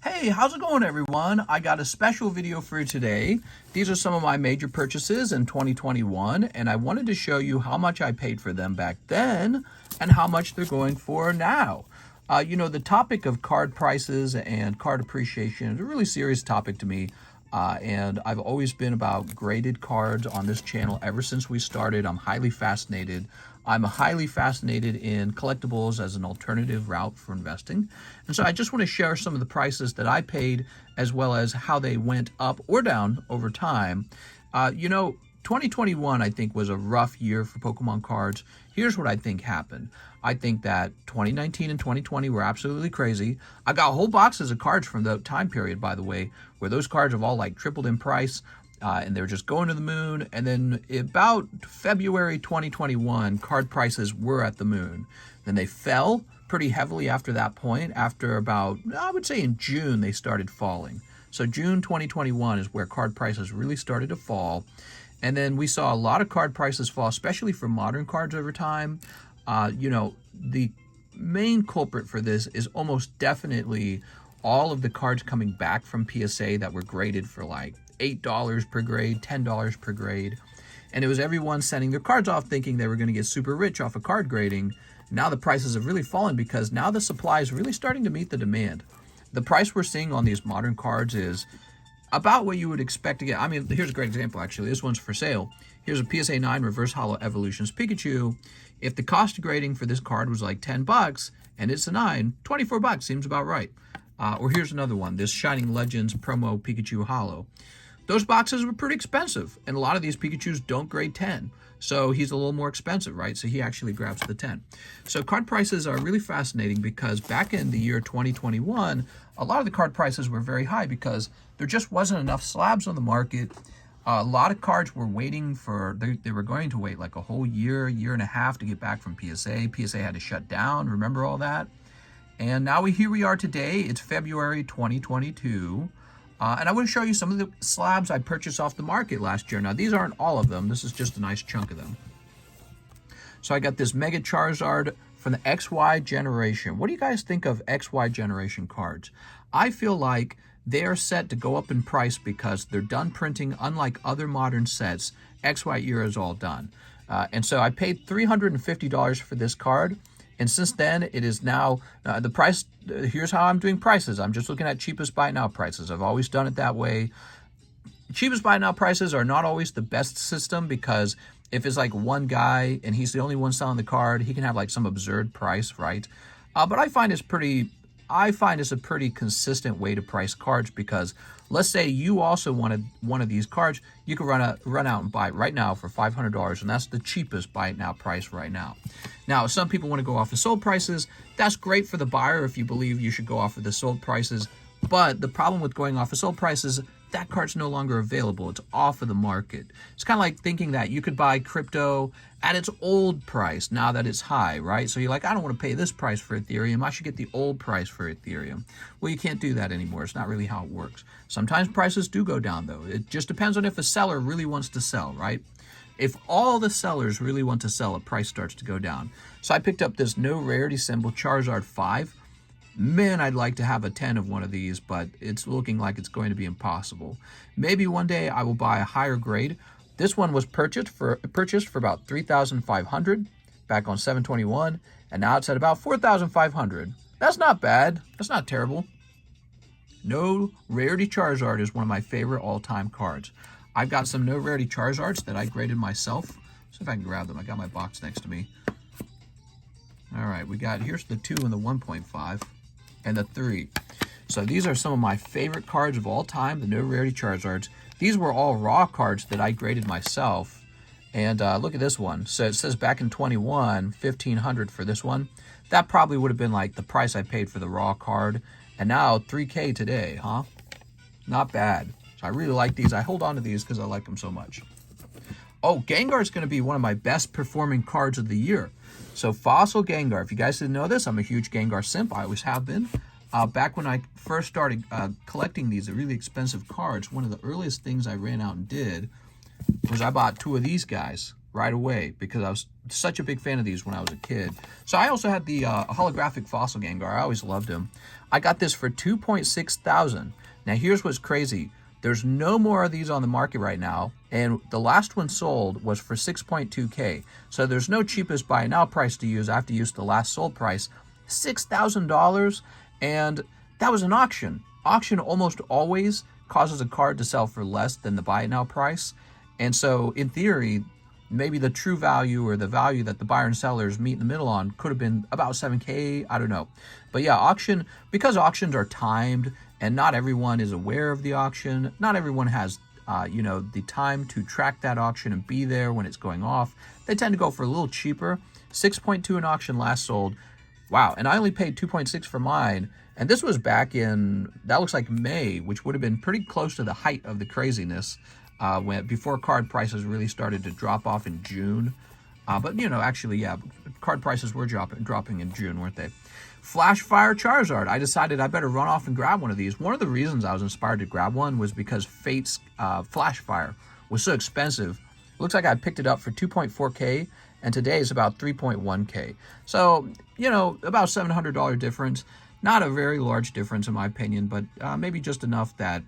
Hey, how's it going, everyone? I got a special video for you today. These are some of my major purchases in 2021, and I wanted to show you how much I paid for them back then and how much they're going for now. The topic of card prices and card appreciation is a really serious topic to me, and I've always been about graded cards on this channel ever since we started. I'm highly fascinated in collectibles as an alternative route for investing. And so I just want to share some of the prices that I paid as well as how they went up or down over time. 2021, I think, was a rough year for Pokemon cards. Here's what I think happened. I think that 2019 and 2020 were absolutely crazy. I got whole boxes of cards from the time period, by the way, where those cards have all like tripled in price. And they were just going to the moon. And then about February 2021, card prices were at the moon. Then they fell pretty heavily after that point. After about, I would say in June, they started falling. So June 2021 is where card prices really started to fall. And then we saw a lot of card prices fall, especially for modern cards over time. The main culprit for this is almost definitely all of the cards coming back from PSA that were graded for like $8 per grade, $10 per grade. And it was everyone sending their cards off thinking they were going to get super rich off of card grading. Now the prices have really fallen because now the supply is really starting to meet the demand. The price we're seeing on these modern cards is about what you would expect to get. I mean, here's a great example, actually. This one's for sale. Here's a PSA 9 Reverse Holo Evolutions Pikachu. If the cost of grading for this card was like $10 and it's a 9, $24 seems about right. Or here's another one, this Shining Legends Promo Pikachu Holo. Those boxes were pretty expensive, and a lot of these Pikachus don't grade 10. So he's a little more expensive, right? So he actually grabs the 10. So card prices are really fascinating because back in the year 2021, a lot of the card prices were very high because there just wasn't enough slabs on the market. A lot of cards were waiting for, they were going to wait like a whole year and a half to get back from PSA. PSA had to shut down, remember all that? And now here we are today. It's February 2022. And I want to show you some of the slabs I purchased off the market last year. Now, these aren't all of them. This is just a nice chunk of them. So I got this Mega Charizard from the XY generation. What do you guys think of XY generation cards? I feel like they are set to go up in price because they're done printing. Unlike other modern sets, XY era is all done. And so I paid $350 for this card. And since then, it is now the price. Here's how I'm doing prices. I'm just looking at cheapest buy now prices. I've always done it that way. Cheapest buy now prices are not always the best system because if it's like one guy and he's the only one selling the card, he can have like some absurd price, right? But I find it's a pretty consistent way to price cards because let's say you also wanted one of these cards, you could run out and buy it right now for $500, and that's the cheapest buy it now price right now. Now, some people want to go off of sold prices. That's great for the buyer if you believe you should go off of the sold prices. But the problem with going off of sold prices, that card's no longer available. It's off of the market. It's kind of like thinking that you could buy crypto at its old price now that it's high, right? So you're like, I don't want to pay this price for Ethereum. I should get the old price for Ethereum. Well, you can't do that anymore. It's not really how it works. Sometimes prices do go down, though. It just depends on if a seller really wants to sell, right? If all the sellers really want to sell, a price starts to go down. So I picked up this no rarity symbol Charizard 5. Man, I'd like to have a 10 of one of these, but it's looking like it's going to be impossible. Maybe one day I will buy a higher grade. This one was purchased for about $3,500 back on 7/21, and now it's at about $4,500. That's not bad. That's not terrible. No rarity Charizard is one of my favorite all-time cards. I've got some no rarity Charizards that I graded myself. See if I can grab them. I got my box next to me. All right, here's the 2 and the 1.5 and the 3. So these are some of my favorite cards of all time, the no rarity Charizards. These were all raw cards that I graded myself. And look at this one. So it says back in 21, $1,500 for this one. That probably would have been like the price I paid for the raw card. And now $3K today, huh? Not bad. So I really like these. I hold on to these because I like them so much. Oh, Gengar is going to be one of my best performing cards of the year. So Fossil Gengar. If you guys didn't know this, I'm a huge Gengar simp. I always have been. Back when I first started collecting these really expensive cards, one of the earliest things I ran out and did was I bought 2 of these guys. right away because I was such a big fan of these when I was a kid. So I also had the holographic fossil Gengar. I always loved him. I got this for 2.6 thousand. Now here's what's crazy. There's no more of these on the market right now, and the last one sold was for 6.2K. So there's no cheapest buy now price to use. I have to use the last sold price, $6,000, and that was an auction. Auction almost always causes a card to sell for less than the buy it now price, and so in theory, maybe the true value or the value that the buyer and sellers meet in the middle on could have been about 7K. I don't know, but yeah, auction, because auctions are timed and not everyone is aware of the auction. Not everyone has, the time to track that auction and be there when it's going off. They tend to go for a little cheaper. 6.2 in auction last sold. Wow, and I only paid 2.6 for mine. And this was back in, that looks like May, which would have been pretty close to the height of the craziness before card prices really started to drop off in June. But, actually, yeah, card prices were dropping in June, weren't they? Flash Fire Charizard. I decided I better run off and grab one of these. One of the reasons I was inspired to grab one was because Fate's Flash Fire was so expensive. It looks like I picked it up for 2.4K, and today it's about 3.1K. So, about $700 difference. Not a very large difference in my opinion, but maybe just enough that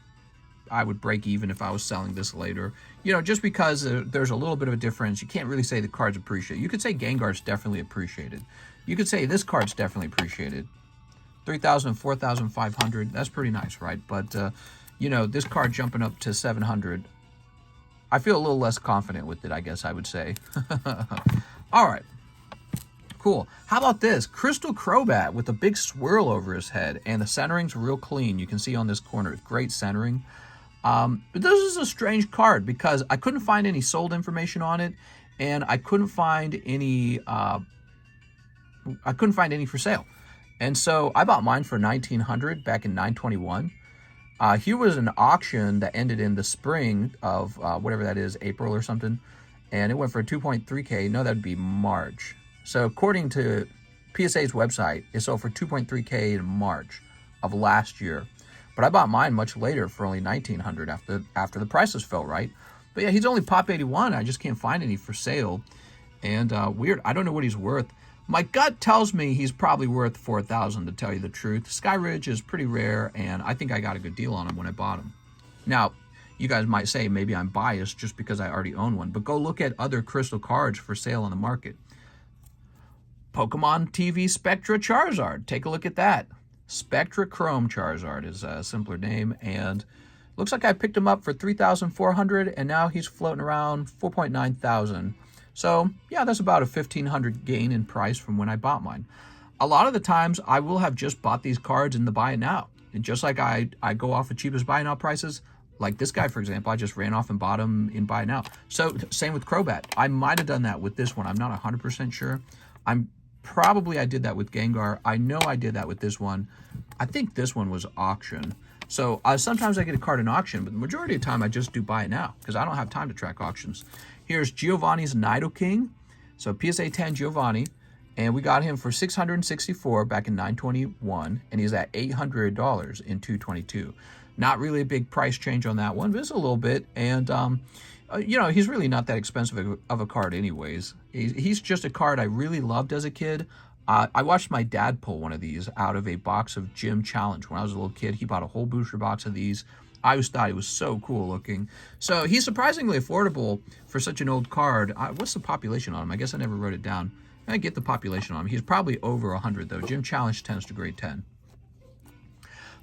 I would break even if I was selling this later. Just because there's a little bit of a difference, you can't really say the card's appreciated. You could say Gengar's definitely appreciated. You could say this card's definitely appreciated. 3,000, 4,500, that's pretty nice, right? But, this card jumping up to 700, I feel a little less confident with it, I guess I would say. All right. Cool. How about this? Crystal Crobat with a big swirl over his head, and the centering's real clean. You can see on this corner, it's great centering. But this is a strange card because I couldn't find any sold information on it, and I couldn't find any for sale. And so I bought mine for $1,900 back in 9/21. Here was an auction that ended in the spring of whatever that is, April or something, and it went for 2.3K. No, that'd be March. So according to PSA's website, it sold for 2.3K in March of last year. But I bought mine much later for only $1,900 after the prices fell right. But yeah, he's only Pop 81. I just can't find any for sale. And weird, I don't know what he's worth. My gut tells me he's probably worth $4,000 to tell you the truth. Skyridge is pretty rare, and I think I got a good deal on him when I bought him. Now, you guys might say maybe I'm biased just because I already own one, but go look at other crystal cards for sale on the market. Pokemon TV Spectra Charizard. Take a look at that. Spectra Chrome Charizard is a simpler name, and looks like I picked him up for $3,400, and now he's floating around $4.9 thousand. So yeah, that's about a $1,500 gain in price from when I bought mine. A lot of the times I will have just bought these cards in the buy it now, and just like I go off the cheapest buy it now prices, like this guy for example, I just ran off and bought him in buy it now. So same with Crobat. I might have done that with this one. I'm not 100% sure. I did that with Gengar. I know I did that with this one. I think this one was auction. So sometimes I get a card in auction, but the majority of the time I just do buy it now because I don't have time to track auctions. Here's Giovanni's Nidoking. So PSA 10 Giovanni, and we got him for $664 back in 9/21, and he's at $800 in 2/22. Not really a big price change on that one, but it's a little bit. And he's really not that expensive of a card anyways. He's just a card I really loved as a kid. I watched my dad pull one of these out of a box of Gym Challenge. When I was a little kid, he bought a whole booster box of these. I always thought it was so cool looking. So he's surprisingly affordable for such an old card. What's the population on him? I guess I never wrote it down. I get the population on him. He's probably over 100 though. Gym Challenge tends to grade 10.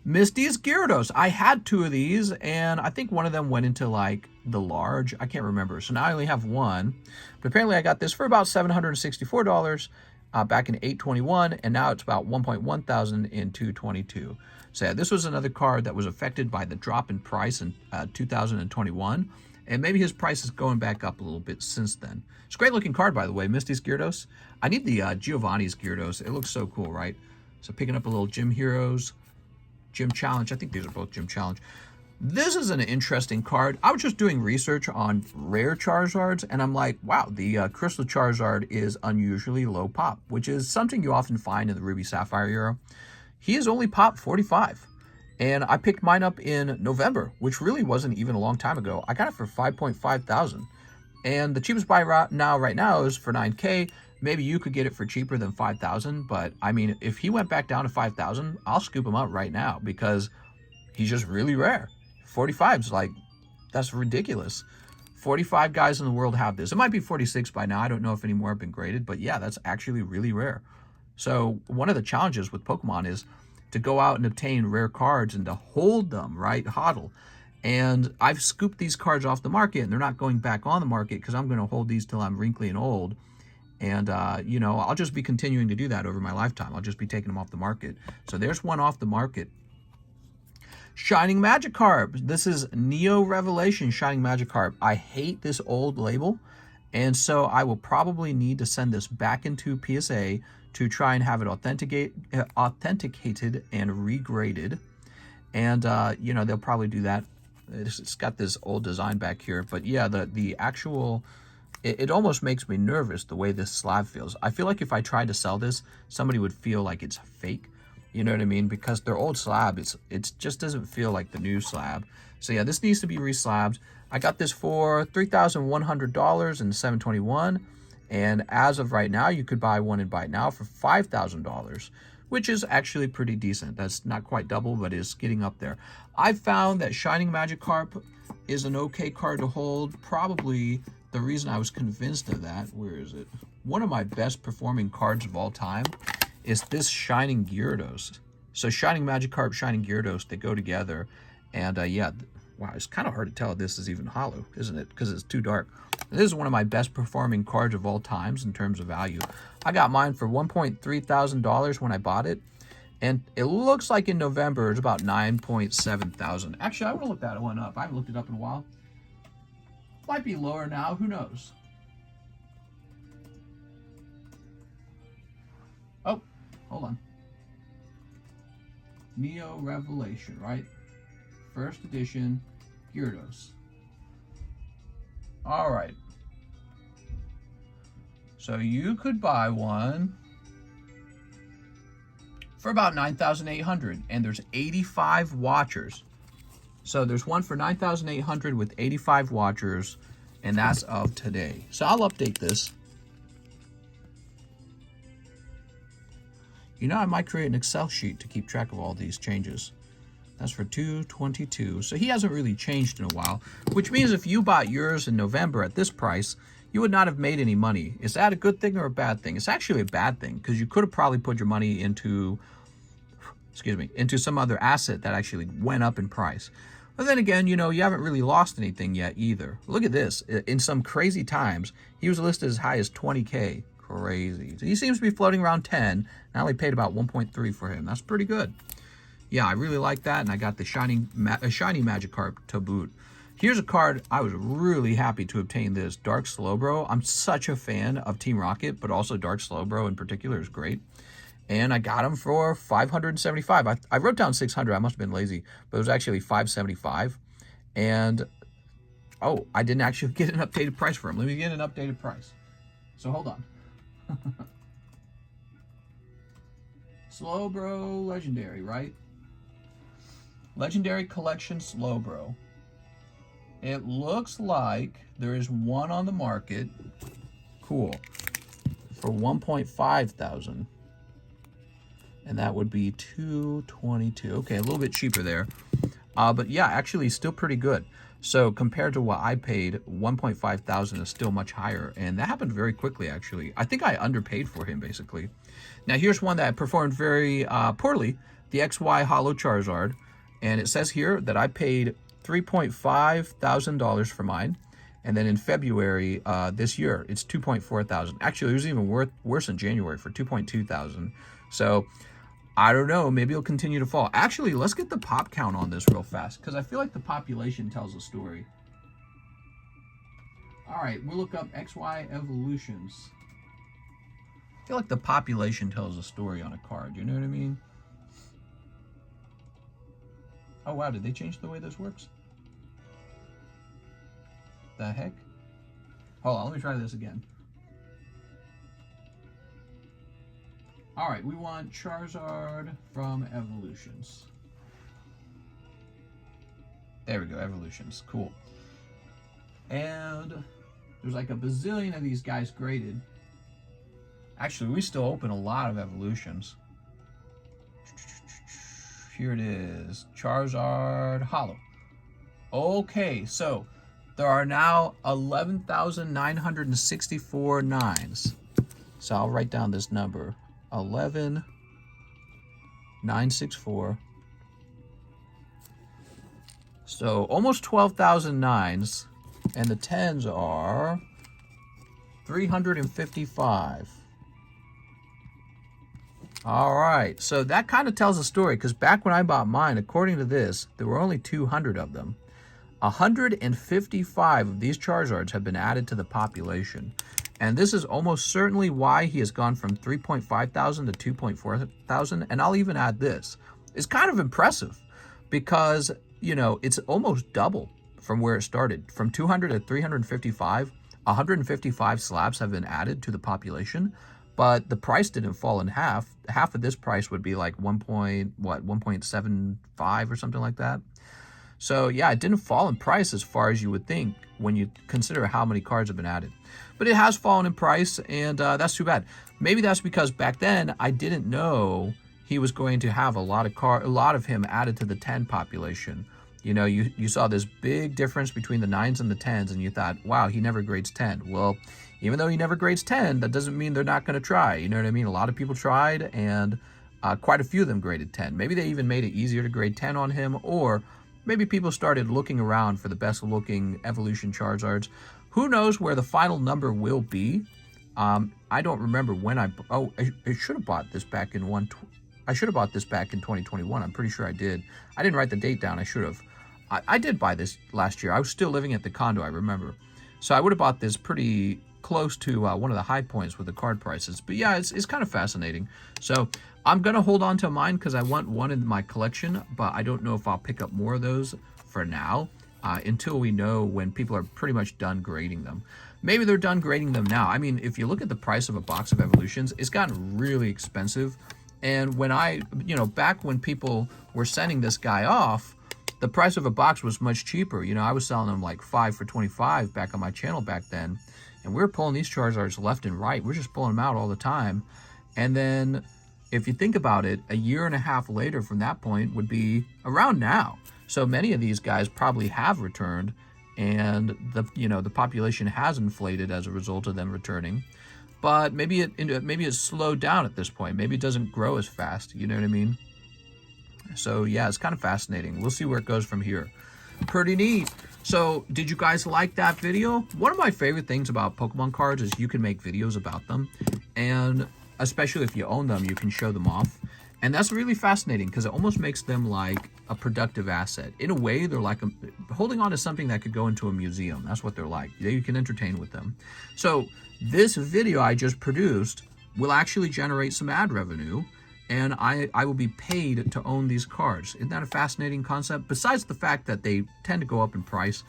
Misty's Gyarados. I had two of these, and I think one of them went into like the large. I can't remember. So now I only have one. But apparently I got this for about $764 back in 8/21, and now it's about 1.1 thousand in 2/22. So yeah, this was another card that was affected by the drop in price in 2021, and maybe his price is going back up a little bit since then. It's a great looking card, by the way, Misty's Gyarados. I need the Giovanni's Gyarados. It looks so cool, right? So picking up a little Gym Heroes, Gym Challenge. I think these are both Gym Challenge. This is an interesting card. I was just doing research on rare Charizards, and I'm like, wow, the Crystal Charizard is unusually low pop, which is something you often find in the Ruby Sapphire era. He is only pop 45, and I picked mine up in November, which really wasn't even a long time ago. I got it for 5.5 thousand. And the cheapest buy right now is for 9K. Maybe you could get it for cheaper than 5,000, but I mean, if he went back down to 5,000, I'll scoop him up right now because he's just really rare. 45's like, that's ridiculous. 45 guys in the world have this. It might be 46 by now. I don't know if any more have been graded, but yeah, that's actually really rare. So one of the challenges with Pokemon is to go out and obtain rare cards and to hold them, right? HODL. And I've scooped these cards off the market and they're not going back on the market because I'm going to hold these till I'm wrinkly and old. And, you know, I'll just be continuing to do that over my lifetime. I'll just be taking them off the market. So there's one off the market. Shining Magikarp. This is Neo Revelation Shining Magikarp. I hate this old label. And so I will probably need to send this back into PSA to try and have it authenticated and regraded. And, you know, they'll probably do that. It's got this old design back here. But yeah, the actual, it almost makes me nervous the way this slab feels. I feel like if I tried to sell this, somebody would feel like it's fake. You know what I mean? Because their old slab, it just doesn't feel like the new slab. So yeah, this needs to be reslabbed. I got this for $3,100 and $721. And as of right now, you could buy one and buy it now for $5,000, which is actually pretty decent. That's not quite double, but is getting up there. I found that Shining Magikarp is an okay card to hold. Probably the reason I was convinced of that, where is it? One of my best performing cards of all time is this Shining Gyarados. So Shining Magikarp, Shining Gyarados, they go together. And yeah, wow, it's kind of hard to tell if this is even hollow, isn't it? Because it's too dark. This is one of my best performing cards of all times in terms of value. I got mine for $1.3 thousand when I bought it. And it looks like in November, it's about 9.7 thousand. Actually, I want to look that one up. I haven't looked it up in a while. Might be lower now, who knows? Oh, hold on. Neo Revelation, right? First edition Gyarados. All right. So you could buy one for about 9,800, and there's 85 watchers. So there's one for 9,800 with 85 watchers, and that's of today. So I'll update this. You know, I might create an Excel sheet to keep track of all these changes. That's for 222. So he hasn't really changed in a while, which means if you bought yours in November at this price, you would not have made any money. Is that a good thing or a bad thing? It's actually a bad thing because you could have probably put your money into, into some other asset that actually went up in price. But then again, you know, you haven't really lost anything yet either. Look at this. In some crazy times, he was listed as high as 20K. Crazy. So he seems to be floating around 10. And I only paid about 1.3 for him. That's pretty good. Yeah, I really like that, and I got the shiny Magikarp to boot. Here's a card I was really happy to obtain this, Dark Slowbro. I'm such a fan of Team Rocket, but also Dark Slowbro in particular is great. And I got him for $575. I wrote down 600. I must have been lazy, but it was actually $575. And, oh, I didn't actually get an updated price for him. Let me get an updated price. So hold on. Slowbro Legendary, right? Legendary Collection Slowbro. It looks like there is one on the market. Cool. For 1.5 thousand. And that would be 222. Okay, a little bit cheaper there. But yeah, actually still pretty good. So compared to what I paid, 1.5 thousand is still much higher. And that happened very quickly, actually. I think I underpaid for him, basically. Now, here's one that performed very poorly. The XY Holo Charizard. And it says here that I paid $3.5 thousand for mine. And then in February this year, it's 2.4 thousand. Actually, it was even worse in January for 2.2 thousand. So I don't know. Maybe it'll continue to fall. Actually, let's get the pop count on this real fast because I feel like the population tells a story. All right, we'll look up XY Evolutions. I feel like the population tells a story on a card. You know what I mean? Oh, wow. Did they change the way this works? The heck? Hold on. Let me try this again. All right. We want Charizard from Evolutions. There we go. Evolutions. Cool. And There's like a bazillion of these guys graded. Actually, we still open a lot of evolutions. Here it is. Charizard Holo. Okay, so there are now 11,964 nines. So I'll write down this number. 11,964. So almost 12,000 nines. And the 10s are 355. All right, so that kind of tells a story, because back when I bought mine, according to this, there were only 200 of them. 155 of these Charizards have been added to the population. And this is almost certainly why he has gone from 3.5 thousand to 2.4 thousand. And I'll even add this. It's kind of impressive because, you know, it's almost double from where it started. From 200 to 355, 155 slabs have been added to the population. But the price didn't fall in half. Half of this price would be like 1.75 or something like that. So yeah, it didn't fall in price as far as you would think when you consider how many cards have been added. But it has fallen in price, and that's too bad. Maybe that's because back then I didn't know he was going to have a lot of him added to the 10 population. You know, you saw this big difference between the 9s and the 10s, and you thought, wow, he never grades 10. Well, even though he never grades 10, that doesn't mean they're not going to try. You know what I mean? A lot of people tried, and quite a few of them graded 10. Maybe they even made it easier to grade 10 on him, or maybe people started looking around for the best looking evolution Charizards. Who knows where the final number will be? I don't remember when I should have bought this back in I should have bought this back in 2021. I'm pretty sure I did. I didn't write the date down. I should have. I did buy this last year. I was still living at the condo, I remember. So I would have bought this pretty close to one of the high points with the card prices. But yeah, it's kind of fascinating. So I'm going to hold on to mine because I want one in my collection, but I don't know if I'll pick up more of those for now until we know when people are pretty much done grading them. Maybe they're done grading them now. I mean, if you look at the price of a box of evolutions, it's gotten really expensive. And when back when people were sending this guy off, the price of a box was much cheaper. You know, I was selling them like 5 for 25 back on my channel back then. And we were pulling these Charizards left and right. We're just pulling them out all the time. And then if you think about it, a year and a half later from that point would be around now. So many of these guys probably have returned, and the population has inflated as a result of them returning. But maybe it's slowed down at this point. Maybe it doesn't grow as fast. You know what I mean? So yeah, it's kind of fascinating. We'll see where it goes from here. Pretty neat. So did you guys like that video? One of my favorite things about Pokemon cards is you can make videos about them, and especially if you own them, you can show them off. And that's really fascinating because it almost makes them like a productive asset. In a way, they're like holding on to something that could go into a museum. That's what they're like. You can entertain with them. So this video I just produced will actually generate some ad revenue, and I will be paid to own these cards. Isn't that a fascinating concept? Besides the fact that they tend to go up in price,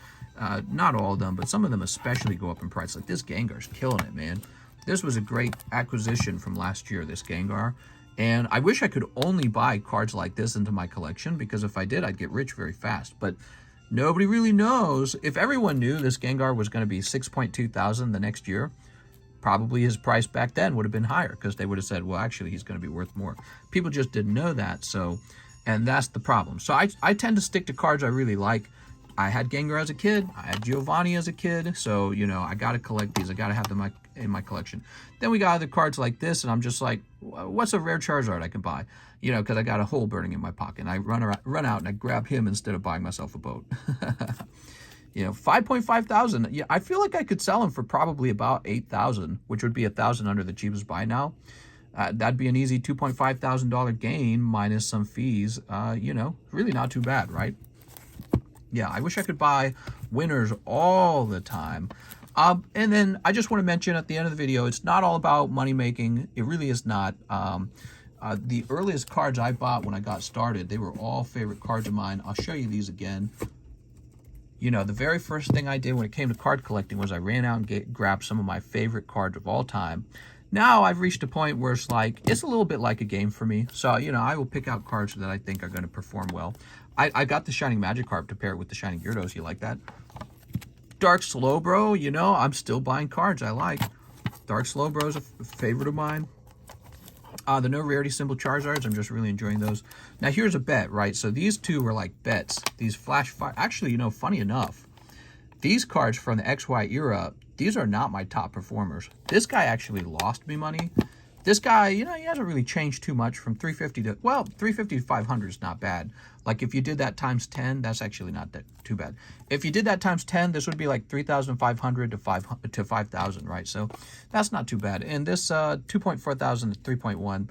not all of them, but some of them especially go up in price. Like this Gengar's killing it, man. This was a great acquisition from last year, this Gengar. And I wish I could only buy cards like this into my collection, because if I did, I'd get rich very fast. But nobody really knows. If everyone knew this Gengar was going to be 6.2 thousand the next year, probably his price back then would have been higher, because they would have said, well, actually, he's going to be worth more. People just didn't know that, and that's the problem. So I tend to stick to cards I really like. I had Gengar as a kid. I had Giovanni as a kid. So, I got to collect these. I got to have them in my collection. Then we got other cards like this, and I'm just like, what's a rare Charizard I can buy? Because I got a hole burning in my pocket. And I run out and I grab him instead of buying myself a boat. 5.5 thousand. Yeah, I feel like I could sell him for probably about 8,000, which would be 1,000 under the cheapest buy now. That'd be an easy $2.5 thousand gain minus some fees. Really not too bad, right? Yeah, I wish I could buy winners all the time. And then I just want to mention at the end of the video, it's not all about money making. It really is not. The earliest cards I bought when I got started, they were all favorite cards of mine. I'll show you these again. The very first thing I did when it came to card collecting was I ran out and grabbed some of my favorite cards of all time. Now I've reached a point where it's a little bit like a game for me. So, I will pick out cards that I think are going to perform well. I got the Shining Magikarp to pair it with the Shining Gyarados. You like that? Dark Slowbro, you know, I'm still buying cards I like. Dark Slowbro is a favorite of mine. The no rarity symbol Charizards, I'm just really enjoying those. Now here's a bet, right? So these two were like bets. These Flash Fire, actually, you know, funny enough, these cards from the XY era, these are not my top performers. This guy actually lost me money. This guy, you know, he hasn't really changed too much from 350 to, well, 350 to 500 is not bad. Like if you did that times 10, that's actually not that too bad. If you did that times 10, this would be like 3,500 to 5,000, right? So that's not too bad. And this 2.4 thousand to 3.1,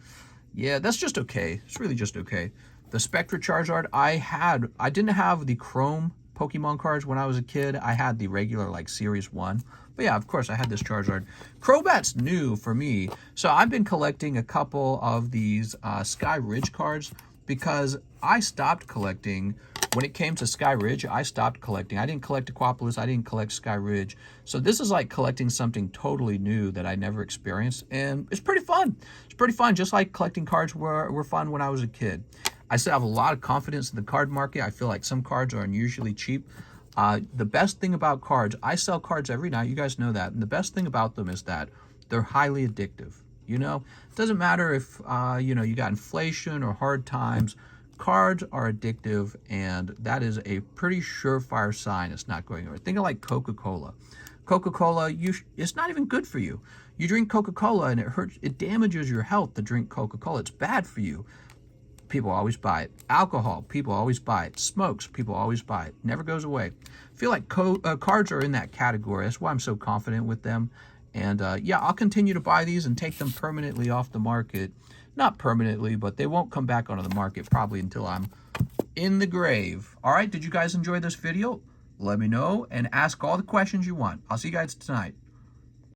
yeah, that's just okay. It's really just okay. The Spectra Charizard, I didn't have the Chrome Pokemon cards when I was a kid. I had the regular like Series 1. But yeah, of course, I had this Charizard. Crobat's new for me. So I've been collecting a couple of these Sky Ridge cards because I stopped collecting. When it came to Sky Ridge, I stopped collecting. I didn't collect Aquapolis. I didn't collect Sky Ridge. So this is like collecting something totally new that I never experienced. And it's pretty fun. It's pretty fun, just like collecting cards were fun when I was a kid. I still have a lot of confidence in the card market. I feel like some cards are unusually cheap. The best thing about cards, I sell cards every night. You guys know that. And the best thing about them is that they're highly addictive. You know, it doesn't matter if, you know, you got inflation or hard times. Cards are addictive, and that is a pretty surefire sign it's not going away. Think of like Coca-Cola. Coca-Cola, it's not even good for you. You drink Coca-Cola and it hurts, it damages your health to drink Coca-Cola. It's bad for you. People always buy it. Alcohol, people always buy it. Smokes, people always buy it. Never goes away. I feel like cards are in that category. That's why I'm so confident with them. And yeah, I'll continue to buy these and take them permanently off the market. Not permanently, but they won't come back onto the market probably until I'm in the grave. All right, did you guys enjoy this video? Let me know and ask all the questions you want. I'll see you guys tonight.